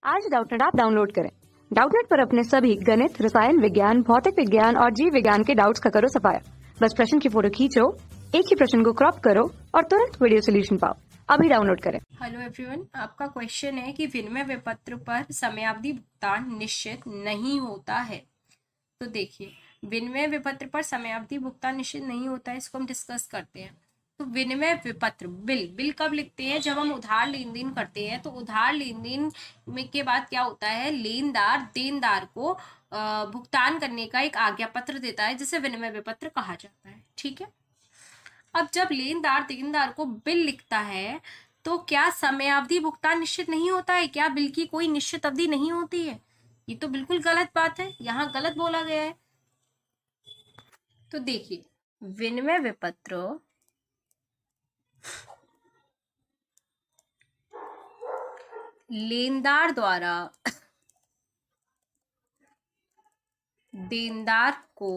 आज Doubtnut app download करें। Doubtnut पर अपने सभी गणित, रसायन विज्ञान, भौतिक विज्ञान और जीव विज्ञान के डाउट्स का करो सफाया। बस प्रश्न की फोटो खींचो, एक ही प्रश्न को क्रॉप करो और तुरंत वीडियो सोल्यूशन पाओ। अभी डाउनलोड करें। हेलो एवरीवन, आपका क्वेश्चन है कि विनिमय विपत्र पर समयावधि भुगतान निश्चित नहीं होता है। तो देखिए, विनिमय विपत्र पर समयावधि भुगतान निश्चित नहीं होता है, इसको हम डिस्कस करते हैं। तो विनिमय विपत्र बिल कब लिखते हैं? जब हम उधार लेन देन करते हैं। तो उधार लेन देन में के बाद क्या होता है, लेनदार देनदार को भुगतान करने का एक आज्ञा पत्र देता है, जिसे विनिमय विपत्र कहा जाता है। ठीक है, अब जब लेनदार देनदार को बिल लिखता है तो क्या समयावधि भुगतान निश्चित नहीं होता है? क्या बिल की कोई निश्चित अवधि नहीं होती है? ये तो बिल्कुल गलत बात है, यहाँ गलत बोला गया है। तो देखिए, विनिमय विपत्र लेनदार द्वारा देनदार को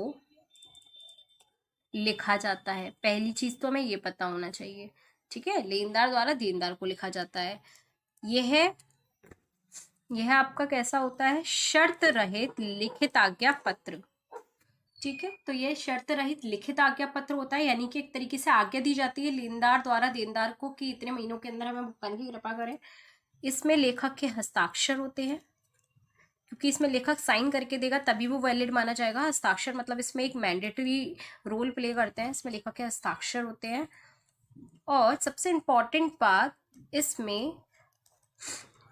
लिखा जाता है। पहली चीज तो हमें ये पता होना चाहिए। ठीक है, लेनदार द्वारा देनदार को लिखा जाता है। यह आपका कैसा होता है? शर्त रहित लिखित आज्ञा पत्र। ठीक है, तो यह शर्त रहित लिखित आज्ञा पत्र होता है, यानी कि एक तरीके से आज्ञा दी जाती है लेनदार द्वारा देनदार को कि इतने महीनों के अंदर हमें भुगतान की कृपा करें। इसमें लेखक के हस्ताक्षर होते हैं, क्योंकि इसमें लेखक साइन करके देगा तभी वो वैलिड माना जाएगा। हस्ताक्षर मतलब इसमें एक मैंडेटरी रोल प्ले करते हैं, इसमें लेखक के हस्ताक्षर होते हैं। और सबसे इम्पोर्टेंट बात, इसमें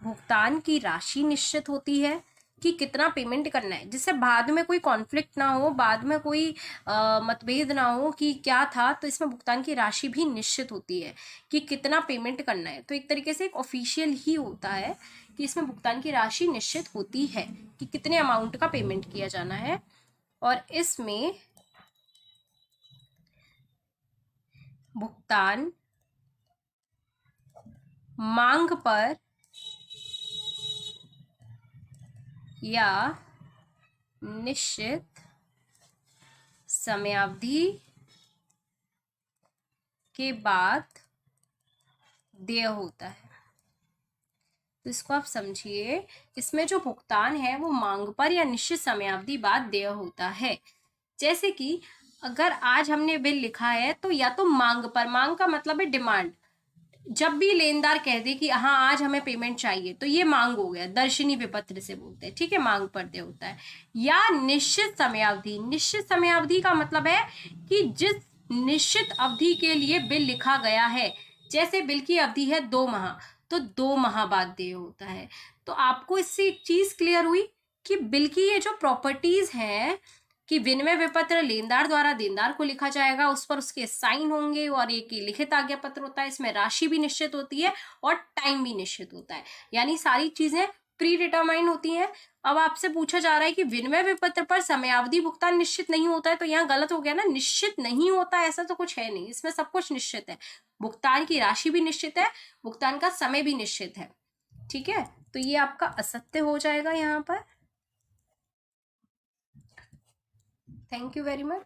भुगतान की राशि निश्चित होती है कि कितना पेमेंट करना है, जिससे बाद में कोई कॉन्फ्लिक्ट ना हो, बाद में कोई मतभेद ना हो कि क्या था। तो इसमें भुगतान की राशि भी निश्चित होती है कि कितना पेमेंट करना है। तो एक तरीके से एक ऑफिशियल ही होता है कि इसमें भुगतान की राशि निश्चित होती है कि कितने अमाउंट का पेमेंट किया जाना है। और इसमें भुगतान मांग पर या निश्चित समयावधि के बाद देय होता है। तो इसको आप समझिए, इसमें जो भुगतान है वो मांग पर या निश्चित समयावधि बाद देय होता है। जैसे कि अगर आज हमने बिल लिखा है तो या तो मांग पर, मांग का मतलब है डिमांड। जब भी लेनदार कह दे कि हाँ आज हमें पेमेंट चाहिए, तो ये मांग हो गया, दर्शनी विपत्र से बोलते हैं। ठीक है, मांग पर देय होता है। या निश्चित समयावधि, निश्चित समयावधि का मतलब है कि जिस निश्चित अवधि के लिए बिल लिखा गया है, जैसे बिल की अवधि है 2 माह, तो 2 माह बाद देय होता है। तो आपको इससे एक चीज क्लियर हुई कि बिल की ये जो प्रॉपर्टीज हैं कि विनिमय विपत्र लेनदार द्वारा देनदार को लिखा जाएगा, उस पर उसके साइन होंगे और एक लिखित आज्ञा पत्र होता है। इसमें राशि भी निश्चित होती है और टाइम भी निश्चित होता है, यानी सारी चीजें प्री डिटरमाइन होती हैं। अब आपसे पूछा जा रहा है कि विनिमय विपत्र पर समयावधि भुगतान निश्चित नहीं होता है, तो यहाँ गलत हो गया ना। निश्चित नहीं होता ऐसा तो कुछ है नहीं, इसमें सब कुछ निश्चित है। भुगतान की राशि भी निश्चित है, भुगतान का समय भी निश्चित है। ठीक है, तो ये आपका असत्य हो जाएगा यहाँ पर। Thank you very much.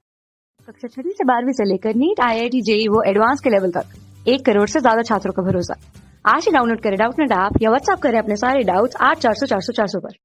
कक्षा 6 से 12वीं से लेकर नीट, IIT, JEE वो एडवांस के लेवल तक 1 करोड़ से ज्यादा छात्रों का भरोसा। आज ही डाउनलोड करें डाउटनेट ऐप या व्हाट्सएप करें अपने सारे डाउट्स 8400 400 400 पर।